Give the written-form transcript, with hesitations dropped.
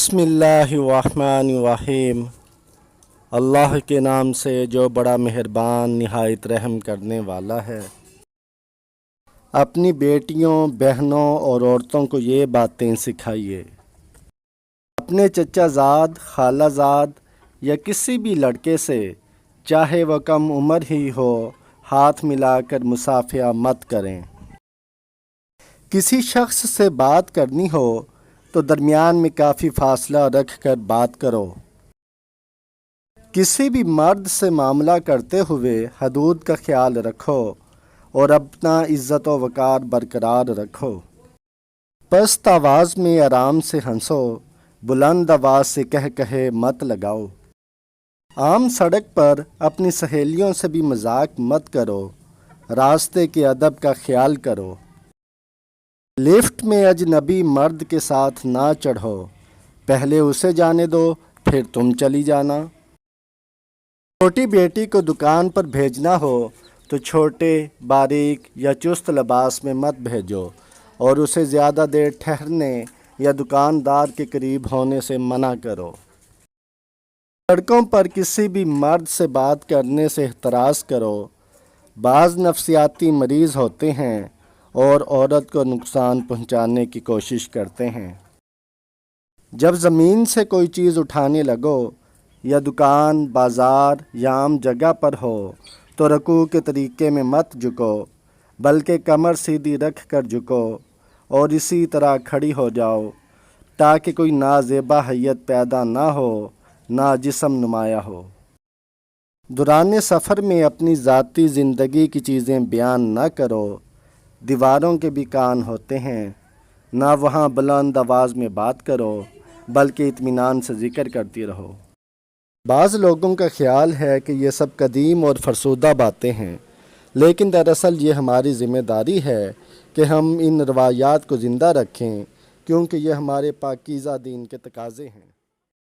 बिस्मिल्लाहिर्रहमानिर्रहीम। अल्लाह के नाम से जो बड़ा मेहरबान निहायत रहम करने वाला है। अपनी बेटियों, बहनों और औरतों को ये बातें सिखाइए। अपने चचाजाद, खालाजाद या किसी भी लड़के से, चाहे वह कम उम्र ही हो, हाथ मिलाकर मुसाफिया मत करें। किसी शख्स से बात करनी हो तो दरमियान में काफ़ी फासला रख कर बात करो। किसी भी मर्द से मामला करते हुए हदूद का ख्याल रखो और अपना इज़्ज़त व वक़ार बरकरार रखो। पस्त आवाज़ में आराम से हंसो, बुलंद आवाज़ से कह कहे मत लगाओ। आम सड़क पर अपनी सहेलियों से भी मजाक मत करो। रास्ते के अदब का ख्याल करो। लिफ्ट में अजनबी मर्द के साथ ना चढ़ो, पहले उसे जाने दो फिर तुम चली जाना। छोटी बेटी को दुकान पर भेजना हो तो छोटे, बारीक या चुस्त लिबास में मत भेजो और उसे ज़्यादा देर ठहरने या दुकानदार के करीब होने से मना करो। सड़कों पर किसी भी मर्द से बात करने से एहतराज़ करो। बाज़ नफसियाती मरीज़ होते हैं और औरत को नुकसान पहुंचाने की कोशिश करते हैं। जब ज़मीन से कोई चीज़ उठाने लगो या दुकान, बाज़ार या आम जगह पर हो तो रुकू के तरीके में मत झुको, बल्कि कमर सीधी रख कर झुको और इसी तरह खड़ी हो जाओ ताकि कोई नाज़ेबा हैयत पैदा ना हो, ना जिस्म नुमाया हो। दौरान सफ़र में अपनी ज़ाती ज़िंदगी की चीज़ें बयान ना करो। दीवारों के भी कान होते हैं, ना वहाँ बुलंद आवाज़ में बात करो बल्कि इत्मीनान से ज़िक्र करती रहो। बाज़ लोगों का ख्याल है कि ये सब कदीम और फरसूदा बातें हैं, लेकिन दरअसल ये हमारी ज़िम्मेदारी है कि हम इन रवायात को ज़िंदा रखें, क्योंकि ये हमारे पाकीज़ा दीन के तकाज़े हैं।